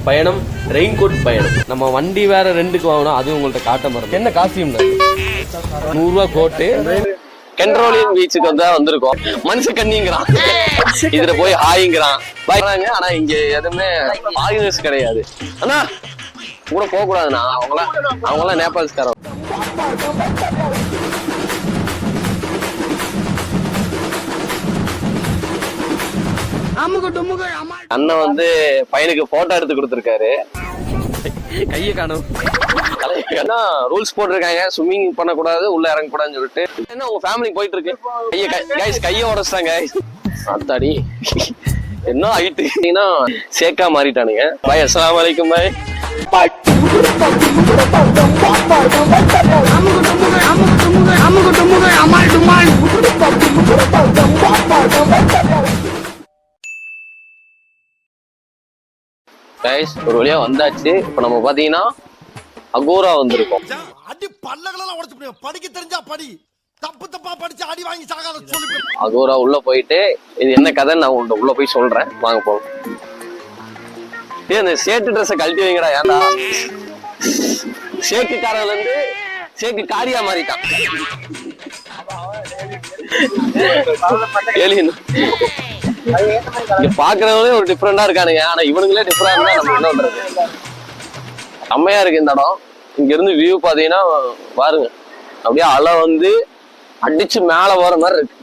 பயணம் rain coat பயணம். நம்ம வண்டி வேற ரெண்டுக்கு வாங்கணும், அது உங்கள்ட்ட காட்ட மறந்து. என்ன காஸ்டியூம் 100 ரூபா கோட்டு. கென்ட்ரோலியன் பீச்சுக்கு வந்திருக்கோம். மனுஷ கண்ணிங்கிறான், இதுல போய் ஹாய்ங்கிறான் பயணாங்க. ஆனா இங்க எதுவுமே ஆயுதஸ் கிடையாது. ஆனா கூட போக கூடாதுண்ணா, அவங்களாம் நேபாள்ஸ்காரன். அண்ணன் வந்து பையனுக்கு போட்டோ எடுத்து கொடுத்துருக்காரு. கையை காணும். ரூல்ஸ் போட்டிருக்காங்க, ஸ்விம்மிங் பண்ணக்கூடாது, உள்ள இறங்கக்கூடாதுன்னு சொல்லிட்டு. என்ன உங்க ஃபேமிலி போயிட்டு இருக்கு. கையை உடச்சிட்டாங்க. அத்தாடி என்ன ஆயிட்டு சேக்கா மாறிட்டானுங்க. பாய், அஸ்ஸலாமு அலைக்கும் பாய். கைஸ், ஒரு வழியா வந்தாச்சு. இப்ப நம்ம பாத்தீங்கன்னா அகோரா வந்திருக்கோம். அகோரா உள்ள போயிட்டு இது என்ன கதை நான் உள்ள போய் சொல்றேன், வாங்க போவோம். இந்த சேட்டு ட்ரெஸ் கழட்டி வைங்கடா. ஏன்டா ஷேக்குக்காரர்ல இருந்து ஷேக்கு காரியா மாறிட்டான். பாக்குறவங்களே ஒரு டிஃபரெண்டா இருக்கானுங்க. ஆனா இவனுங்களே டிஃபரெண்டா நம்ம என்ன பண்றது. செம்மையா இருக்கு இந்த இடம். இங்க இருந்து வியூ பாத்தீங்கன்னா பாருங்க, அப்படியே அலை வந்து அடிச்சு மேல போற மாதிரி இருக்கு.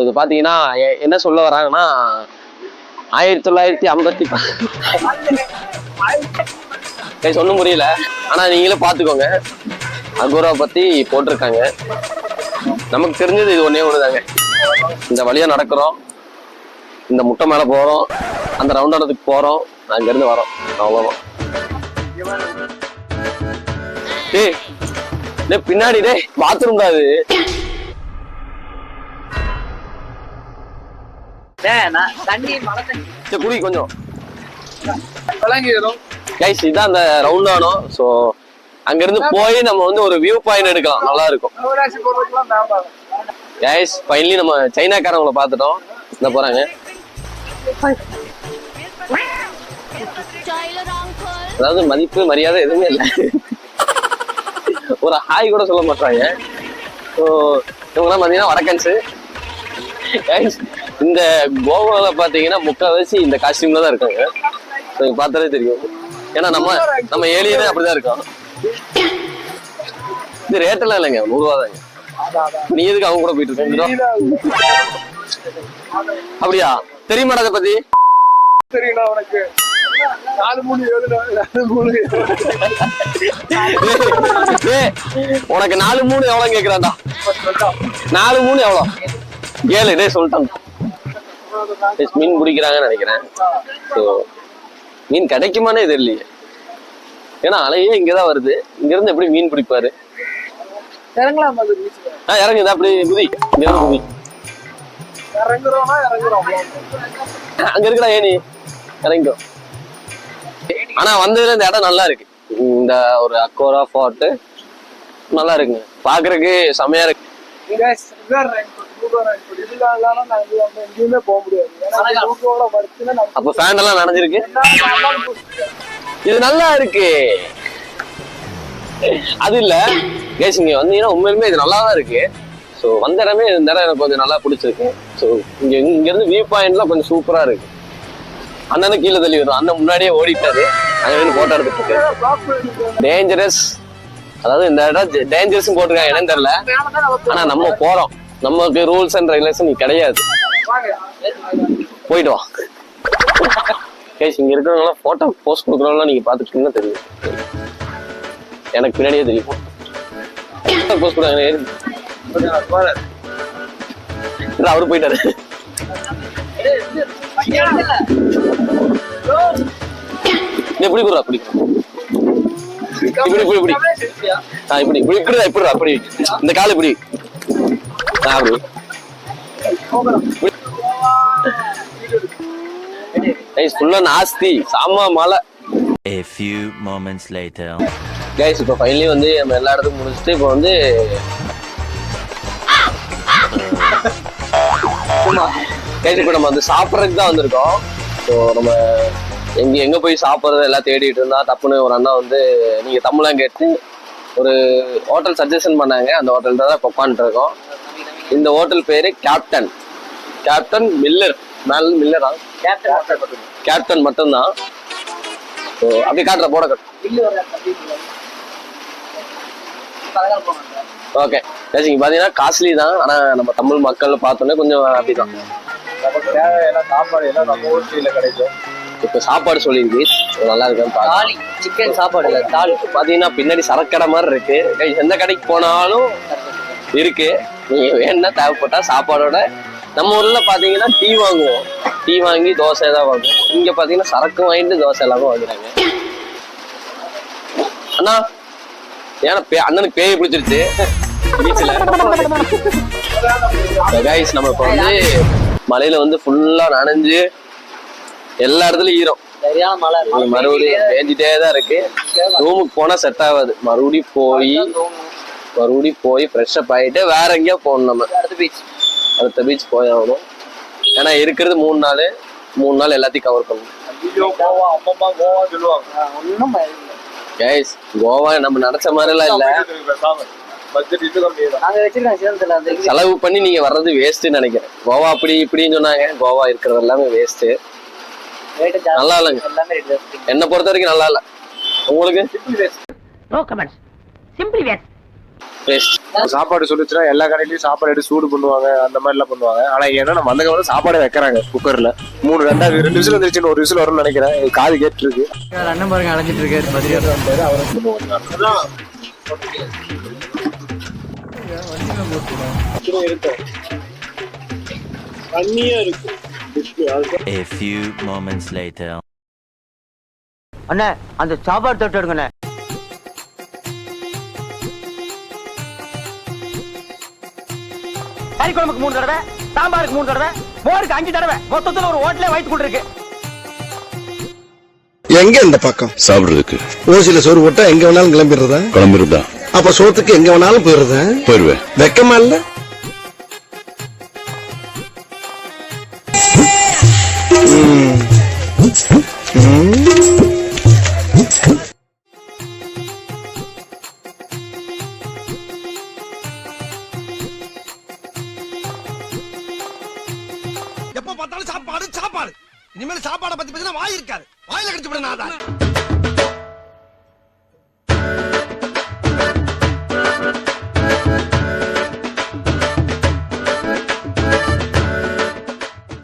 இது பாத்தீங்கன்னா என்ன சொல்ல வராங்கன்னா 1950 ஒண்ணும் புரியல. ஆனா நீங்களே பாத்துக்கோங்க, அகோரா பத்தி போட்டிருக்காங்க. நமக்கு தெரிஞ்சது இது ஒன்னே ஒண்ணுதாங்க. இந்த வழியா நடக்கிறோம், இந்த முட்டை மேல போறோம், அந்த ரவுண்டானதுக்கு போறோம், அங்க இருந்து வரோம், அவ்வளவுதான். டேய் பின்னாடி டே பாத்ரூம் தான் அது. குடி கொஞ்சம். கைஸ், இதான் அந்த ரவுண்டானோ. சோ அங்க இருந்து போய் நம்ம வந்து ஒரு வியூ பாயிண்ட் எடுக்கலாம், நல்லா இருக்கும். கைஸ், ஃபைனலி நம்ம சைனாக்காரங்களை பார்த்துட்டோம். இந்த போறாங்க. அதாவது மதிப்பு மரியாதை எதுவுமே இல்லை, ஒரு ஹாய் கூட சொல்ல மாட்டாங்க. ஸோ இவங்கெல்லாம் பார்த்தீங்கன்னா வடக்கன்ஸு. இந்த கோவாவில் பார்த்தீங்கன்னா முக்கால்வாசி இந்த காஸ்டியூம்ல தான் இருக்காங்க. ஸோ பார்த்தாலே தெரியும், ஏன்னா நம்ம ஏலியனே அப்படிதான் இருக்கோம். இது ரேட்டெல்லாம் இல்லைங்க, 100 ரூபா தாங்க. நீ எதுக்கு அவங்க கூட போயிட்டு இருக்க? அப்படியா, தெரியுமா அதை பத்தி? தெரியுமா உனக்கு? 4-3 உனக்கு 4-3 எவ்வளவு கேக்குறான்டா? 4-3 எவ்வளவு? 7 டே சொல்லிட்டான். மீன் பிடிக்கிறாங்கன்னு நினைக்கிறேன். மீன் கிடைக்குமானே தெரியலையே, ஏன்னா அலையே இங்கதான் வருது. இங்க இருந்து எப்படி மீன் பிடிப்பாரு? இறங்குதா அப்படி குதி, இங்க இருந்து குதி. அங்க இருக்குடா ஏனி, இறங்கிக்கோ. ஆனா வந்ததுல இந்த இடம் நல்லா இருக்கு. இந்த ஒரு அகோரா ஃபோர்ட் நல்லா இருக்குங்க, பாக்குறதுக்கு செமையா இருக்கு. அப்ப ஃபேன் எல்லாம் நனைஞ்சிருக்கு. இது நல்லா இருக்கு. அது இல்ல கைஸ், இங்க வந்தீங்கன்னா உண்மையுமே இது நல்லாதான் இருக்கு. ஸோ வந்த இடமே இந்த இடம் எனக்கு கொஞ்சம் நல்லா பிடிச்சிருக்கு. ஸோ இங்க இருந்து வியூ பாயிண்ட்லாம் கொஞ்சம் சூப்பரா இருக்கு. அண்ணனும் கீழே தள்ளி வரும், அண்ணன் முன்னாடியே ஓடிட்டாரு, அங்க போட்டோ எடுத்துட்டு இருக்கு. டேஞ்சரஸ், அதாவது இந்த இடம் டேஞ்சரஸ் போட்டிருக்காங்க, என்னன்னு தெரியல. ஆனா நம்ம போறோம், நமக்கு ரூல்ஸ் அண்ட் ரெகுலேஷன் கிடையாது. போயிட்டு வா. இங்க இருக்கிறவங்க போட்டோ போஸ்ட் கொடுக்குறவங்களாம் நீங்க பாத்துக்கிட்டீங்கன்னா தெரியும், எனக்கு பின்னாடியே தெரியும். போஸ்ட் கொடுங்க, அவரு போயிட்டாரு. எப்படி குடுறா அப்படி இப்படி இப்படி இப்படி இப்படி இப்படி இப்படிதான் இப்படிடா அப்படி இந்த கால் இப்படி அப்படி ஃபுல்லா நாஸ்தி சாமா மலை. A few moments later. Guys இப்போ ஃபைனலி வந்து நம்ம எல்லா இடத்துக்கும் முடிச்சுட்டு இப்போ வந்து கைஸ் இப்போ நம்ம வந்து சாப்பிட்றதுக்கு தான் வந்திருக்கோம். ஸோ நம்ம எங்கே போய் சாப்பிட்றது எல்லாம் தேடிட்டு இருந்தா டப்புன்னு ஒரு அண்ணா வந்து நீங்கள் தமிழாக கேட்டு ஒரு ஹோட்டல் சஜஷன் பண்ணாங்க. அந்த ஹோட்டல் தான் இப்போ உட்காந்துருக்கோம். இந்த ஹோட்டல் பேர் கேப்டன் மில்லர். மில்லரா? கேப்டன் மட்டும்தான். ஸோ அப்படி காட்டுற போட கட்டு. ஓகே இங்க பாத்தீங்கன்னா காஸ்ட்லி தான். ஆனா நம்ம தமிழ் மக்கள் பார்த்தோன்னே கொஞ்சம் அப்படிதான். நமக்கு தேவையான சாப்பாடு எல்லாம் நம்ம ஊர் சைடுல கிடைக்கும். இப்போ சாப்பாடு சொல்லியிருக்கு நல்லா இருக்கு. சிக்கன் சாப்பாடு இல்லை தாலி. பாத்தீங்கன்னா பின்னாடி சரக்கடை மாதிரி இருக்கு. எந்த கடைக்கு போனாலும் இருக்கு. நீங்க வேணும்னா தேவைப்பட்டா சாப்பாடோட நம்ம ஊர்ல பாத்தீங்கன்னா டீ வாங்குவோம். டீ வாங்கி தோசை தான் வாங்குவோம். இங்க பாத்தீங்கன்னா சரக்கு வாங்கிட்டு தோசை எல்லாமே வாங்குறாங்க. அண்ணா ஏன்னா அண்ணனுக்கு பேய் பிடிச்சிருச்சு பீச்சில். கைஸ் நம்ம இப்போ வந்து மலையில வந்து ஃபுல்லா நனைஞ்சு எல்லா இடத்துலயும் ஈரம். மறுபடியும் பேஞ்சிட்டே தான் இருக்கு. ரூமுக்கு போனா செட் ஆகாது. மறுபடியும் போய் ஃப்ரெஷ்அப் ஆகிட்டு வேற எங்கேயோ போகணும். நம்ம அடுத்த பீச் போய் ஆகணும். ஏன்னா இருக்கிறது 3 நாள் எல்லாத்தையும் கவர் பண்ணணும். கைஸ் கோவா நம்ம நினைச்ச மாதிரி எல்லாம் இல்ல. செலவு பண்ணி நீங்க வர்றது வேஸ்ட்னு நினைக்கிறேன். கோவா அப்படி இப்படின்னு சொன்னாங்க. கோவா இருக்கிறது எல்லாமே வேஸ்ட். நல்லா இல்லைங்க. என்ன பொறுத்த வரைக்கும் நல்லா இல்ல. உங்களுக்கு சாப்பாடு சொல்லிச்சுன்னா எல்லா கடையிலயும் சாப்பாடு எடுத்து சூடு பண்ணுவாங்க. அந்த மாதிரி எல்லாம் பண்ணுவாங்க. ஆனா ஏன்னா நம்ம அந்த காலம் சாப்பாடு வைக்கிறாங்க குக்கர்ல. 2 விசில் வந்துருச்சு. 1 விசில் வரும்னு நினைக்கிறேன். காது கேட்டு இருக்கு. அண்ணன் பாருங்க அழைஞ்சிட்டு இருக்காரு. A few moments later. அண்ணே அந்த சாப்பாடு தொட்டு எடுங்கண்ணே. கறி குழம்புக்கு 3 தடவை, சாம்பாருக்கு 3 தடவை, மோருக்கு 5 தடவை, மொத்தத்துல ஒரு ஹோட்டலே வைத்து கொண்டிருக்கு. எங்க இந்த பக்கம் சாப்பிடுறதுக்கு ஓசில சோறு போட்டா எங்க வேணாலும் கிளம்பிடுறதா? அப்ப சோத்துக்கு எங்க வேணாலும் போயிருவேன். வெக்கமா இல்ல? எப்ப பார்த்தாலும் சாப்பாடு. இனிமேல் சாப்பாடை பத்தி பேசினா வாய் இருக்காது. வாயில கடிச்சு விட நான்